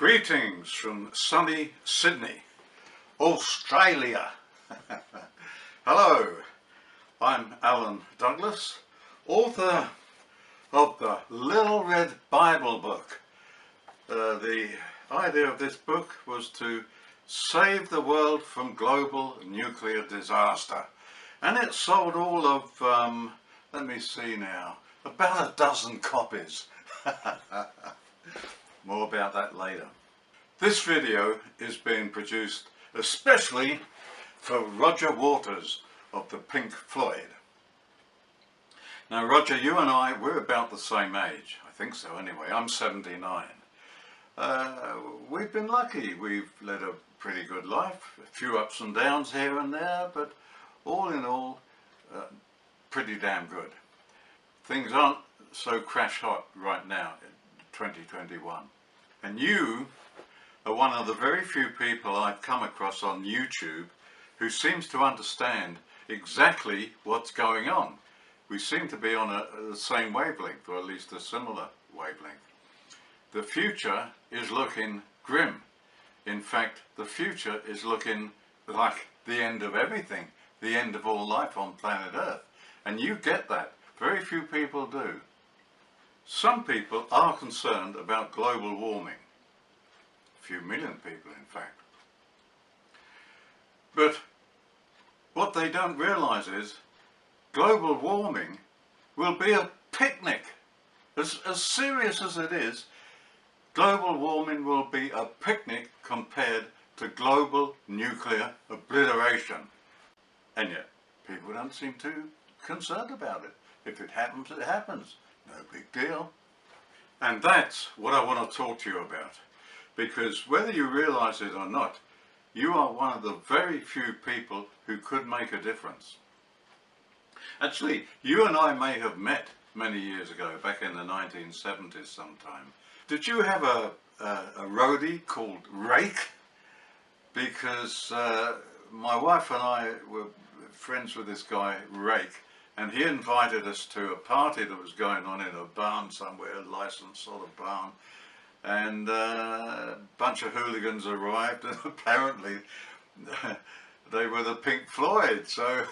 Greetings from sunny Sydney, Australia. Hello, I'm Alan Douglas, author of the Little Red Bible book. The idea of this book was to save the world from global nuclear disaster, and it sold all of, let me see now, about a dozen copies. More about that later. This video is being produced especially for Roger Waters of the Pink Floyd. Now Roger, you and I, we're about the same age. I think so anyway. I'm 79. We've been lucky. We've led a pretty good life. A few ups and downs here and there, but all in all, pretty damn good. Things aren't so crash hot right now in 2021. And you are one of the very few people I've come across on YouTube who seems to understand exactly what's going on. We seem to be on the same wavelength, or at least a similar wavelength. The future is looking grim. In fact, the future is looking like the end of everything, the end of all life on planet Earth. And you get that. Very few people do. Some people are concerned about global warming. A few million people, in fact. But what they don't realise is global warming will be a picnic. As serious as it is, global warming will be a picnic compared to global nuclear obliteration. And yet, people don't seem too concerned about it. If it happens, it happens. No big deal. And that's what I want to talk to you about. Because whether you realise it or not, you are one of the very few people who could make a difference. Actually, you and I may have met many years ago, back in the 1970s sometime. Did you have a roadie called Rake? Because my wife and I were friends with this guy, Rake. And he invited us to a party that was going on in a barn somewhere, a licensed sort of barn. And a bunch of hooligans arrived, and apparently they were the Pink Floyd. So,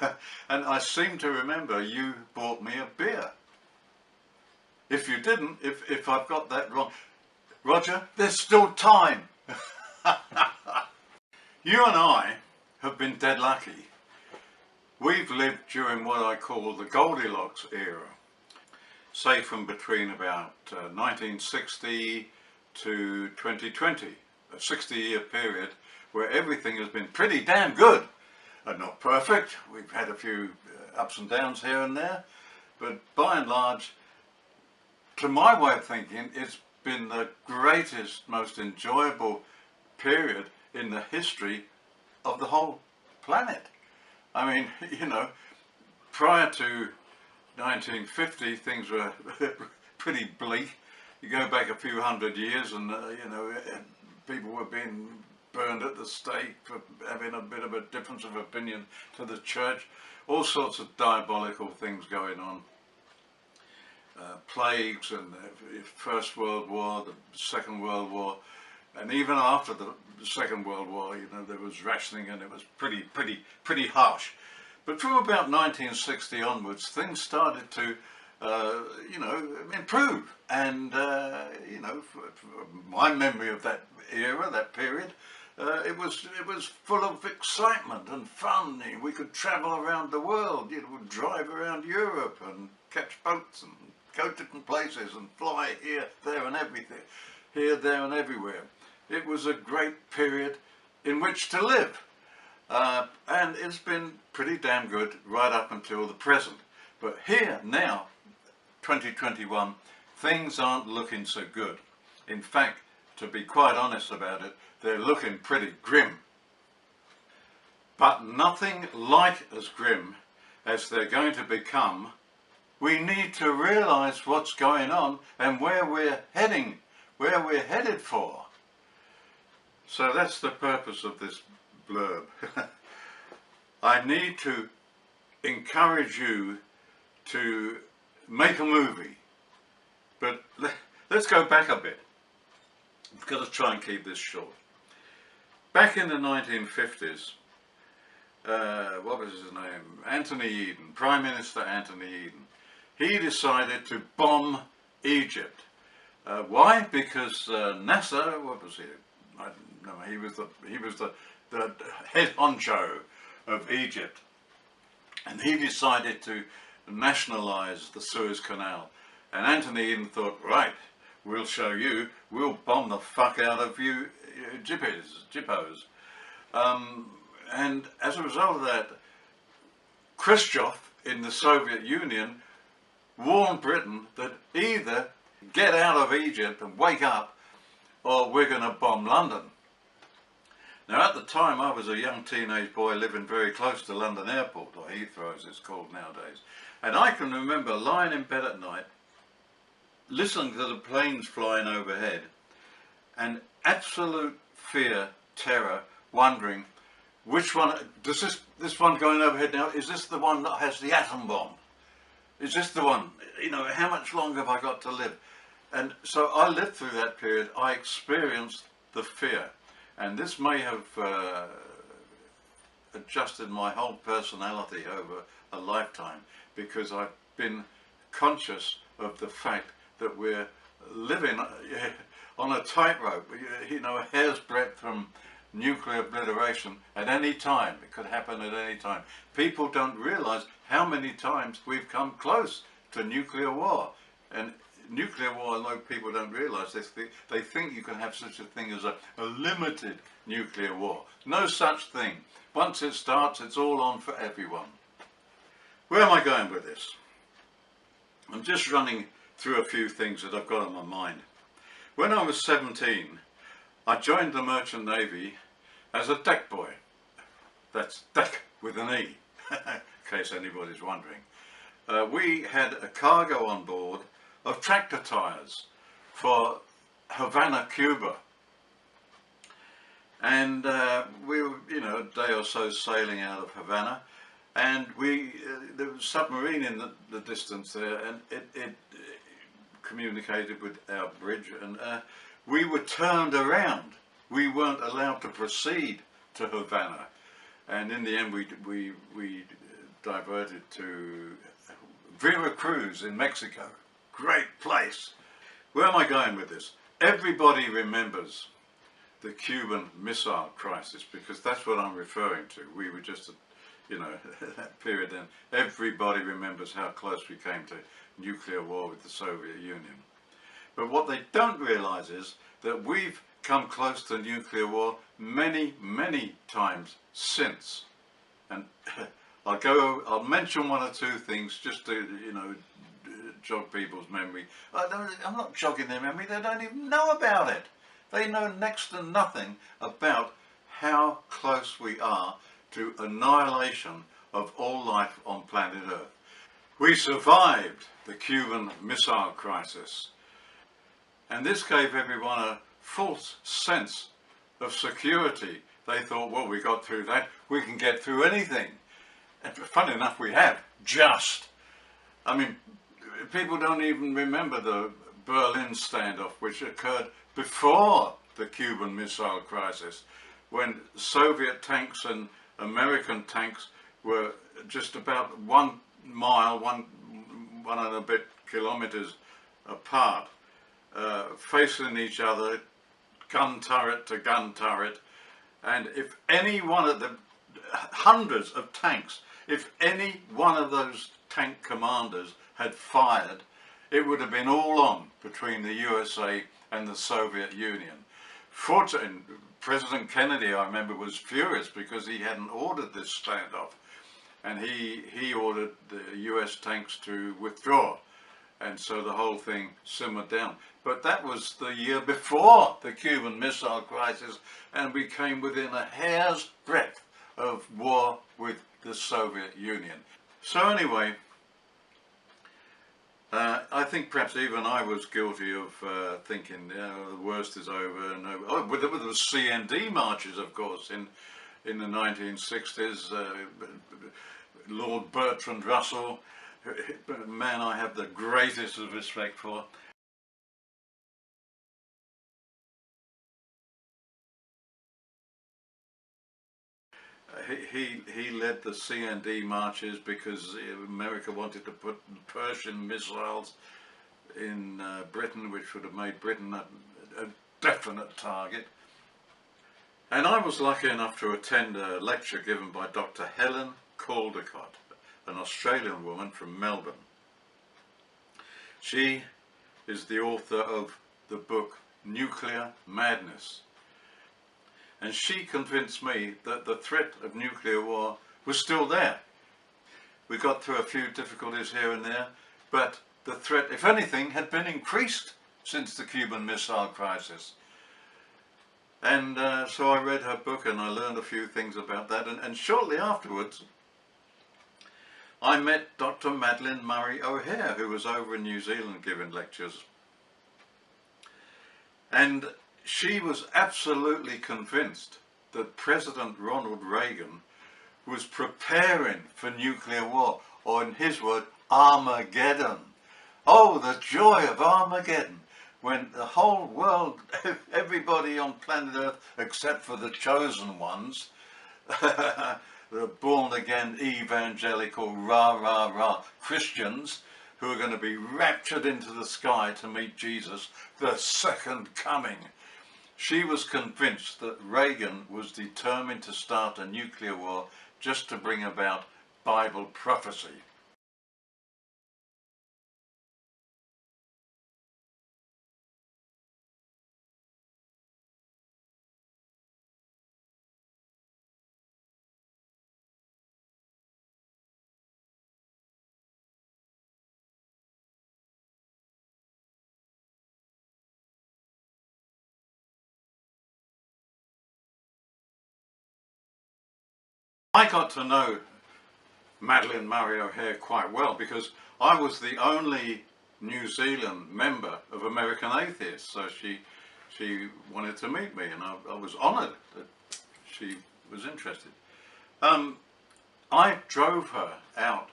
and I seem to remember you bought me a beer. If you didn't, if I've got that wrong, Roger, there's still time. You and I have been dead lucky. We've lived during what I call the Goldilocks era, say from between about 1960 to 2020, a 60-year period where everything has been pretty damn good. Not perfect, we've had a few ups and downs here and there, but by and large, to my way of thinking, it's been the greatest, most enjoyable period in the history of the whole planet. I mean, you know, prior to 1950, things were pretty bleak. You go back a few hundred years and, you know, people were being burned at the stake for having a bit of a difference of opinion to the church. All sorts of diabolical things going on. Plagues and the First World War, the Second World War. And even after the Second World War, you know, there was rationing and it was pretty harsh. But from about 1960 onwards, things started to, you know, improve. And, you know, for my memory of that era, that period, it was full of excitement and fun. We could travel around the world, you know, drive around Europe and catch boats and go to different places and fly here, there and everything, here, there and everywhere. It was a great period in which to live, and it's been pretty damn good right up until the present. But here now, 2021, things aren't looking so good. In fact, to be quite honest about it, they're looking pretty grim. But nothing like as grim as they're going to become. We need to realise what's going on and where we're heading, where we're headed for. So that's the purpose of this blurb. I need to encourage you to make a movie. But let's go back a bit. I've got to try and keep this short. Back in the 1950s, what was his name? Anthony Eden, Prime Minister Anthony Eden. He decided to bomb Egypt. Why? Because Nasser, what was he? I don't know. He was the head honcho of Egypt, and he decided to nationalise the Suez Canal. And Anthony Eden thought, right, we'll show you. We'll bomb the fuck out of you, jippos. And as a result of that, Khrushchev in the Soviet Union warned Britain that either get out of Egypt and wake up, or we're going to bomb London. Now at the time I was a young teenage boy living very close to London Airport, or Heathrow as it's called nowadays, and I can remember lying in bed at night listening to the planes flying overhead and absolute fear, terror, wondering which one, does this one going overhead now, is this the one that has the atom bomb? Is this the one? You know, how much longer have I got to live? And so I lived through that period. I experienced the fear, and this may have adjusted my whole personality over a lifetime, because I've been conscious of the fact that we're living on a tightrope, you know, a hair's breadth from nuclear obliteration at any time. It could happen at any time. People don't realise how many times we've come close to nuclear war. And nuclear war, although people don't realise this, they think you can have such a thing as a limited nuclear war. No such thing. Once it starts, it's all on for everyone. Where am I going with this? I'm just running through a few things that I've got on my mind. When I was 17, I joined the Merchant Navy as a deck boy. That's deck with an E, in case anybody's wondering. We had a cargo on board of tractor tyres for Havana, Cuba. And we were, you know, a day or so sailing out of Havana, and there was a submarine in the distance there, and it communicated with our bridge, and we were turned around. We weren't allowed to proceed to Havana, and in the end we diverted to Veracruz in Mexico. Great place. Where am I going with this? Everybody remembers the Cuban Missile Crisis, because that's what I'm referring to. We were just, you know, that period then. Everybody remembers how close we came to nuclear war with the Soviet Union. But what they don't realise is that we've come close to nuclear war many, many times since. And I'll mention one or two things just to, you know, jog people's memory. I'm not jogging their memory, they don't even know about it. They know next to nothing about how close we are to annihilation of all life on planet Earth. We survived the Cuban Missile Crisis, and this gave everyone a false sense of security. They thought, well, we got through that, we can get through anything. And funny enough, we have, just. I mean, people don't even remember the Berlin standoff, which occurred before the Cuban Missile Crisis, when Soviet tanks and American tanks were just about 1 mile, one and a bit kilometers apart, facing each other, gun turret to gun turret. And if any one of the hundreds of tanks, if any one of those tank commanders had fired, it would have been all on between the USA and the Soviet Union. Fortunately, President Kennedy, I remember, was furious because he hadn't ordered this standoff, and he ordered the US tanks to withdraw, and so the whole thing simmered down. But that was the year before the Cuban Missile Crisis, and we came within a hair's breadth of war with the Soviet Union. So anyway, I think perhaps even I was guilty of thinking, you know, the worst is over. And there were the CND marches, of course, in the 1960s. Lord Bertrand Russell, a man I have the greatest of respect for. He led the CND marches because America wanted to put Persian missiles in Britain, which would have made Britain a definite target. And I was lucky enough to attend a lecture given by Dr Helen Caldecott, an Australian woman from Melbourne. She is the author of the book Nuclear Madness. And she convinced me that the threat of nuclear war was still there. We got through a few difficulties here and there, but the threat, if anything, had been increased since the Cuban Missile Crisis. And so I read her book and I learned a few things about that. And shortly afterwards, I met Dr. Madeleine Murray O'Hare, who was over in New Zealand giving lectures. And she was absolutely convinced that President Ronald Reagan was preparing for nuclear war, or in his word, Armageddon. Oh, the joy of Armageddon, when the whole world, everybody on planet Earth, except for the chosen ones, the born-again evangelical rah-rah-rah Christians, who are going to be raptured into the sky to meet Jesus, the second coming. She was convinced that Reagan was determined to start a nuclear war just to bring about Bible prophecy. I got to know Madeleine Murray O'Hare quite well because I was the only New Zealand member of American Atheists, so she wanted to meet me, and I was honoured that she was interested. I drove her out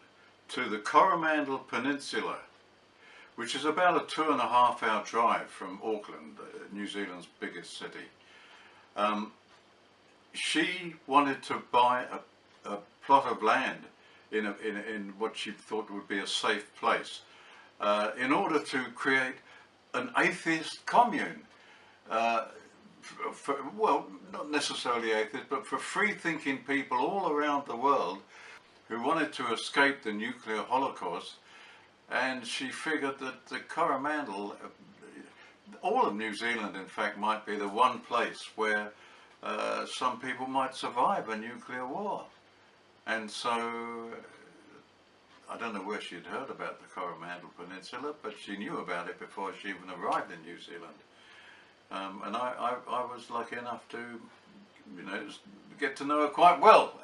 to the Coromandel Peninsula, which is about a 2.5-hour drive from Auckland, New Zealand's biggest city. She wanted to buy a plot of land in what she thought would be a safe place in order to create an atheist commune. Well, not necessarily atheist, but for free-thinking people all around the world who wanted to escape the nuclear holocaust. And she figured that the Coromandel, all of New Zealand in fact, might be the one place where some people might survive a nuclear war. And so, I don't know where she'd heard about the Coromandel Peninsula, but she knew about it before she even arrived in New Zealand. And I was lucky enough to, get to know her quite well,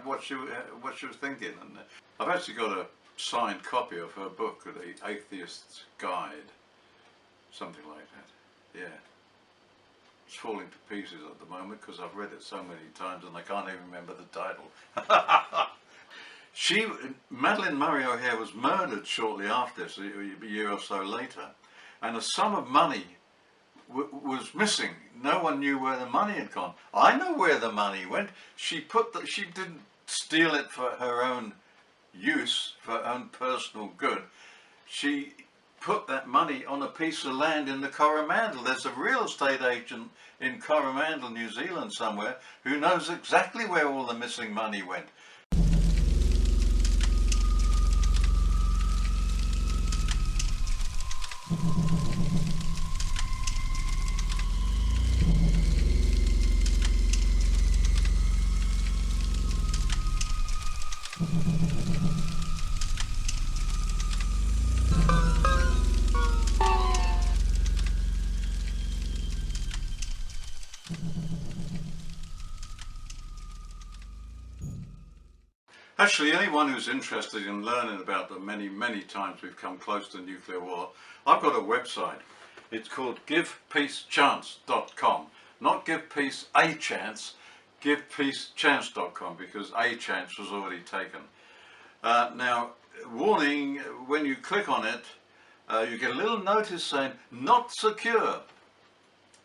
what she was thinking. And I've actually got a signed copy of her book, The Atheist's Guide, something like that. Yeah. It's falling to pieces at the moment because I've read it so many times and I can't even remember the title. Madeleine Murray O'Hare was murdered shortly after this, a year or so later, and a sum of money was missing. No one knew where the money had gone. I know where the money went. She didn't steal it for her own use, for her own personal good. She put that money on a piece of land in the Coromandel. There's a real estate agent in Coromandel, New Zealand somewhere, who knows exactly where all the missing money went. Actually, anyone who's interested in learning about the many, many times we've come close to nuclear war, I've got a website. It's called givepeacechance.com. Not give peace a chance, givepeacechance.com, because a chance was already taken. Now, warning, when you click on it, you get a little notice saying, not secure.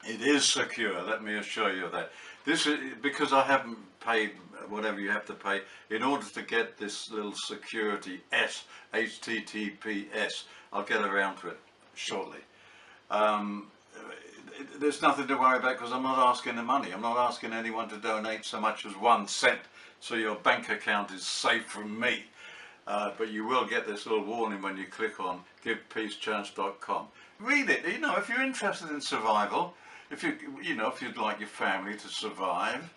It is secure, let me assure you of that. This is because I haven't paid whatever you have to pay in order to get this little security S, HTTPS. I'll get around to it shortly. There's nothing to worry about because I'm not asking the money. I'm not asking anyone to donate so much as 1 cent, so your bank account is safe from me. But you will get this little warning when you click on givepeacechance.com. Read it. You know, if you're interested in survival, if you'd like your family to survive,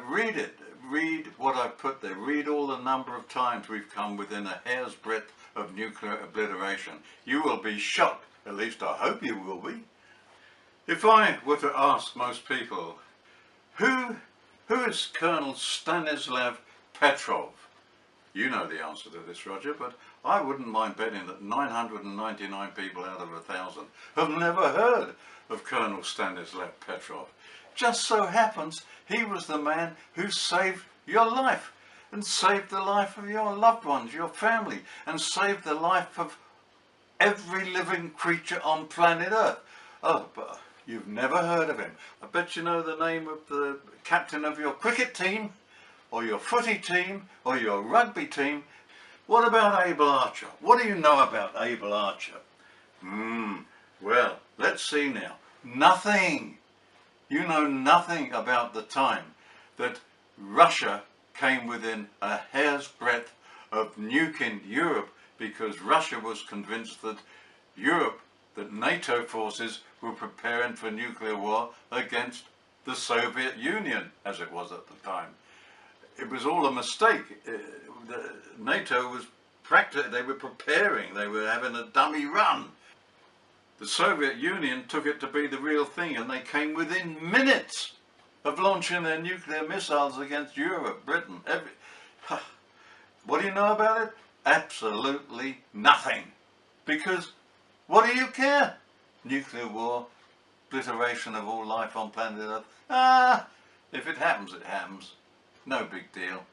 read it. Read what I've put there. Read all the number of times we've come within a hair's breadth of nuclear obliteration. You will be shocked. At least I hope you will be. If I were to ask most people, who is Colonel Stanislav Petrov? You know the answer to this, Roger, but I wouldn't mind betting that 999 people out of 1,000 have never heard of Colonel Stanislav Petrov. Just so happens he was the man who saved your life, and saved the life of your loved ones, your family, and saved the life of every living creature on planet Earth. Oh, but you've never heard of him. I bet you know the name of the captain of your cricket team, or your footy team, or your rugby team. What about Able Archer? What do you know about Able Archer? Well, let's see now. Nothing. You know nothing about the time that Russia came within a hair's breadth of nuking Europe, because Russia was convinced that NATO forces were preparing for nuclear war against the Soviet Union, as it was at the time. It was all a mistake. NATO was they were preparing, they were having a dummy run. The Soviet Union took it to be the real thing, and they came within minutes of launching their nuclear missiles against Europe, Britain, What do you know about it? Absolutely nothing. Because what do you care? Nuclear war, obliteration of all life on planet Earth. If it happens, it happens. No big deal.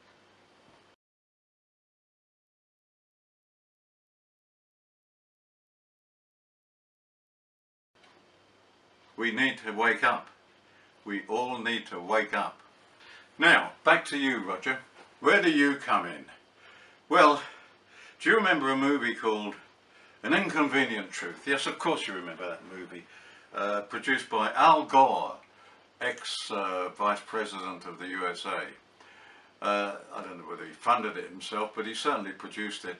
We need to wake up. We all need to wake up. Now, back to you, Roger. Where do you come in? Well, do you remember a movie called An Inconvenient Truth? Yes, of course you remember that movie. Produced by Al Gore, ex-Vice President of the USA. I don't know whether he funded it himself, but he certainly produced it.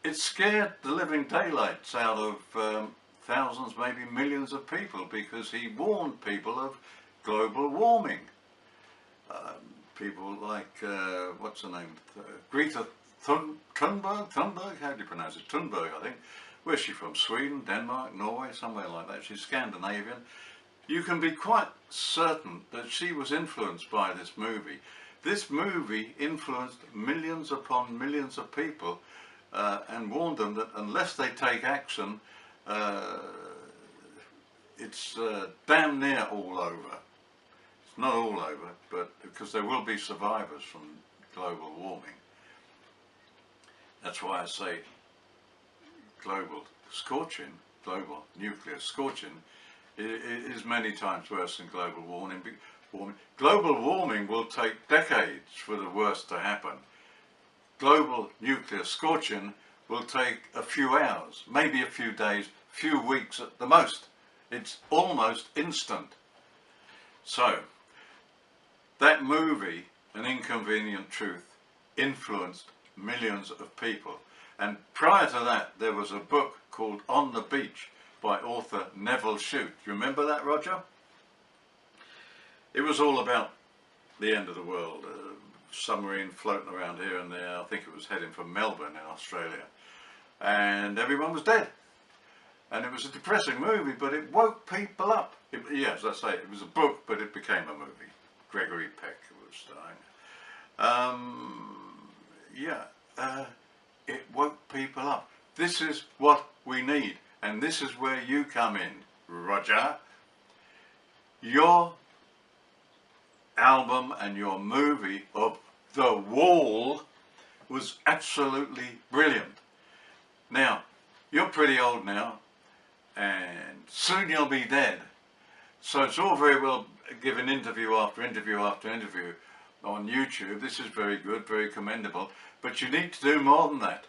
It scared the living daylights out of thousands, maybe millions of people, because he warned people of global warming. People like, what's her name? Greta Thunberg? How do you pronounce it? Thunberg, I think. Where's she from? Sweden, Denmark, Norway, somewhere like that. She's Scandinavian. You can be quite certain that she was influenced by this movie. This movie influenced millions upon millions of people and warned them that unless they take action, it's damn near all over. It's not all over, but because there will be survivors from global warming. That's why I say global scorching, global nuclear scorching, is many times worse than global warming. Global warming will take decades for the worst to happen. Global nuclear scorching will take a few hours, maybe a few days, few weeks at the most. It's almost instant. So, that movie, An Inconvenient Truth, influenced millions of people. And prior to that, there was a book called On the Beach by author Neville Shute. Do you remember that, Roger? It was all about the end of the world. A submarine floating around here and there. I think it was heading for Melbourne in Australia. And everyone was dead. And it was a depressing movie, but it woke people up. Yes, as I say, it was a book, but it became a movie. Gregory Peck was starring. It woke people up. This is what we need, and this is where you come in, Roger. Your album and your movie of The Wall was absolutely brilliant. Now, you're pretty old now, and soon you'll be dead. So it's all very well giving interview after interview after interview on YouTube. This is very good, very commendable, but you need to do more than that.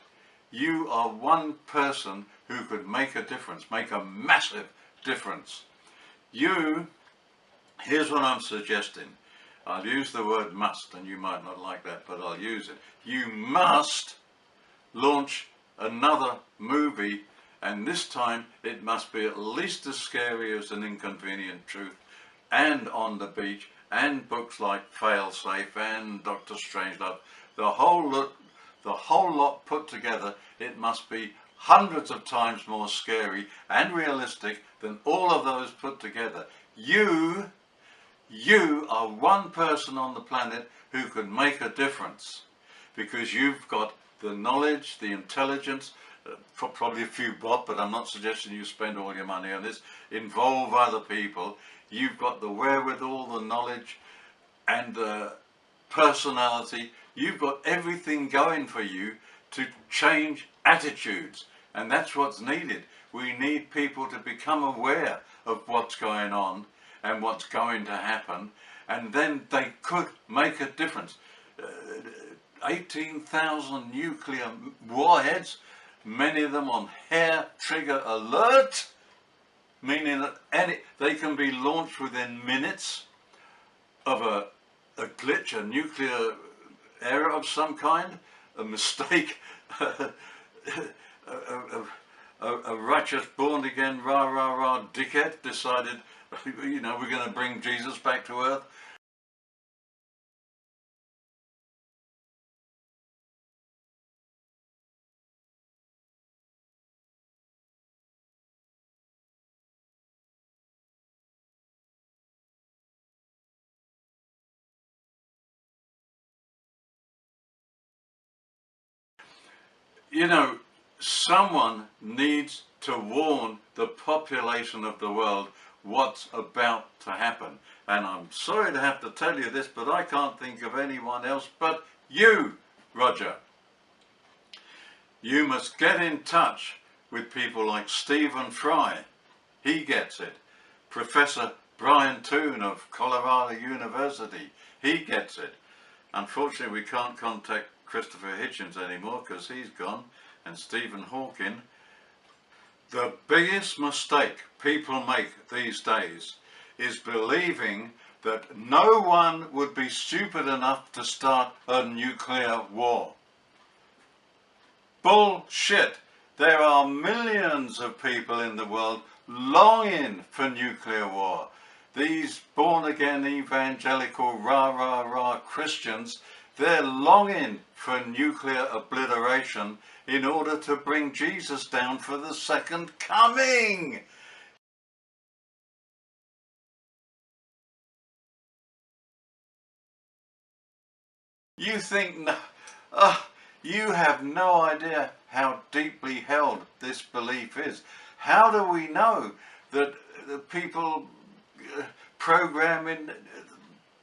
You are one person who could make a difference, make a massive difference. Here's what I'm suggesting. I'll use the word must, and you might not like that, but I'll use it. You must launch another movie, and this time it must be at least as scary as An Inconvenient Truth, and On the Beach, and books like Failsafe and Dr Strangelove. The whole lot put together, it must be hundreds of times more scary and realistic than all of those put together. You are one person on the planet who can make a difference, because you've got the knowledge, the intelligence, probably a few bob, but I'm not suggesting you spend all your money on this. Involve other people. You've got the wherewithal, the knowledge, and the personality. You've got everything going for you to change attitudes, and that's what's needed. We need people to become aware of what's going on and what's going to happen, and then they could make a difference. 18,000 nuclear warheads, many of them on hair trigger alert, meaning that they can be launched within minutes of a glitch, a nuclear error of some kind, a mistake, a righteous born-again rah-rah-rah dickhead decided, you know, we're going to bring Jesus back to earth. You know, someone needs to warn the population of the world what's about to happen. And I'm sorry to have to tell you this, but I can't think of anyone else but you, Roger. You must get in touch with people like Stephen Fry. He gets it. Professor Brian Toon of Colorado University. He gets it. Unfortunately, we can't contact Christopher Hitchens anymore because he's gone, and Stephen Hawking. The biggest mistake people make these days is believing that no one would be stupid enough to start a nuclear war. Bullshit! There are millions of people in the world longing for nuclear war. These born-again evangelical rah-rah-rah Christians, they're longing for nuclear obliteration in order to bring Jesus down for the second coming. You think, you have no idea how deeply held this belief is. How do we know that the people programming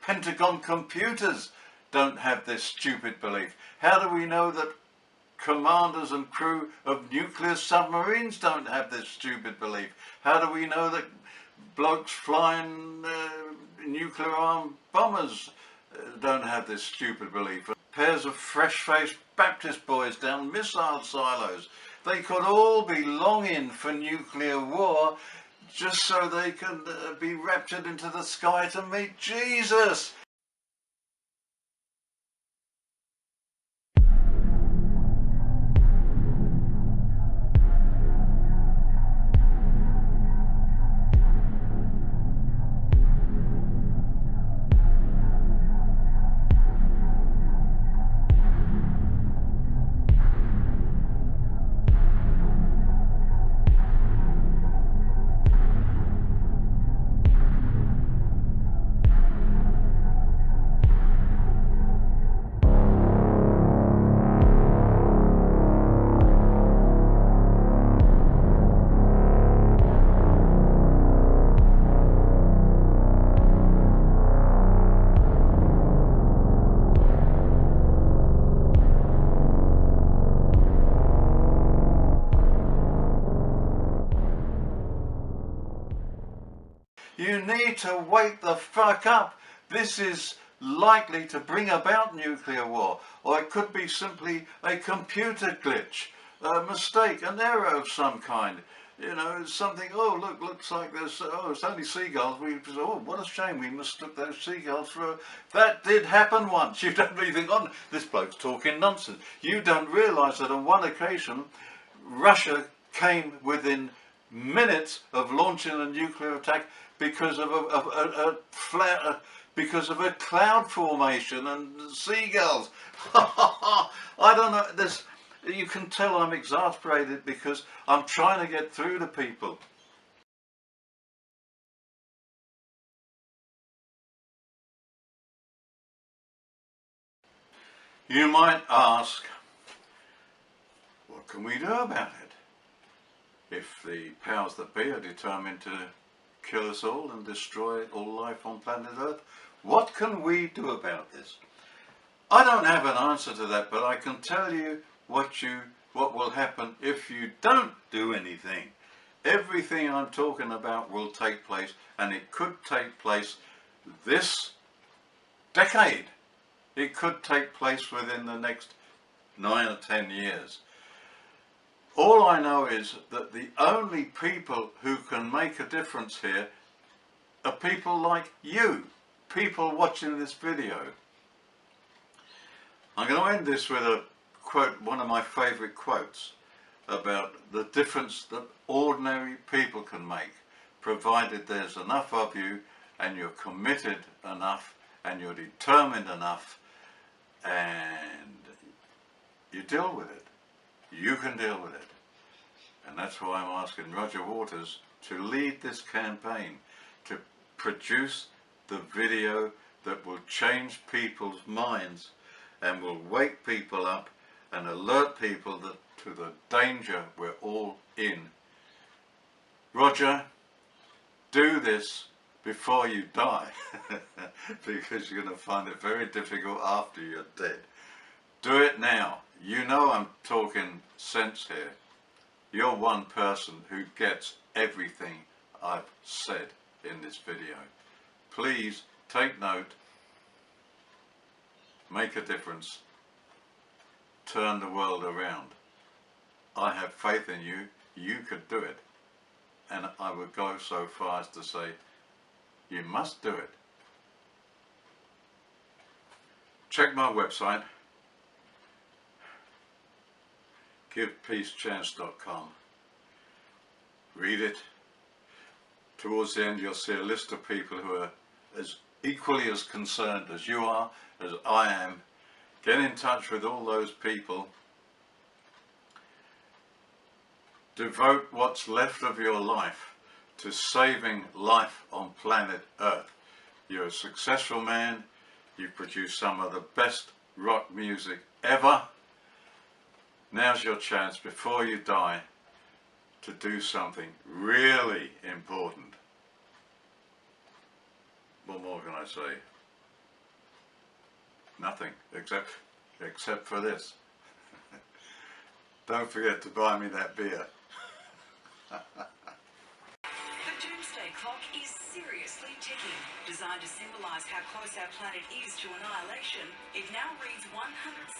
Pentagon computers don't have this stupid belief? How do we know that commanders and crew of nuclear submarines don't have this stupid belief? How do we know that blokes flying nuclear armed bombers don't have this stupid belief? Pairs of fresh-faced Baptist boys down missile silos, they could all be longing for nuclear war just so they can be raptured into the sky to meet Jesus. You need to wake the fuck up. This is likely to bring about nuclear war, or it could be simply a computer glitch, a mistake, an error of some kind. You know, something, oh look, looks like there's, oh it's only seagulls, oh what a shame, we mistook those seagulls for that did happen once. You don't really think, oh this bloke's talking nonsense. You don't realise that on one occasion Russia came within minutes of launching a nuclear attack because of because of a cloud formation and seagulls. I don't know, this. You can tell I'm exasperated because I'm trying to get through to people. You might ask, what can we do about it? If the powers that be are determined to kill us all and destroy all life on planet Earth, what can we do about this? I don't have an answer to that, but I can tell you what will happen if you don't do anything. Everything I'm talking about will take place, and it could take place this decade. It could take place within the next 9 or 10 years. All I know is that the only people who can make a difference here are people like you, people watching this video. I'm going to end this with a quote, one of my favourite quotes about the difference that ordinary people can make, provided there's enough of you and you're committed enough and you're determined enough and you deal with it. You can deal with it. And that's why I'm asking Roger Waters to lead this campaign, to produce the video that will change people's minds and will wake people up and alert people to the danger we're all in. Roger, do this before you die, because you're going to find it very difficult after you're dead. Do it now. You know I'm talking sense here. You're one person who gets everything I've said in this video. Please take note, make a difference, turn the world around. I have faith in you, you could do it. And I would go so far as to say, you must do it. Check my website, givepeacechance.com. Read it. Towards the end you'll see a list of people who are equally as concerned as you are, as I am. Get in touch with all those people. Devote what's left of your life to saving life on planet Earth. You're a successful man. You've produced some of the best rock music ever. Now's your chance before you die to do something really important. What more can I say? Nothing, except for this. Don't forget to buy me that beer. The doomsday clock is seriously ticking. Designed to symbolise how close our planet is to annihilation, it now reads 100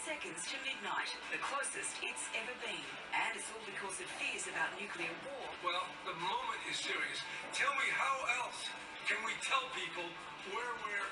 seconds to midnight, the closest it's ever been. And it's all because of fears about nuclear war. Well, the moment is serious. Tell me, how else can we tell people where we're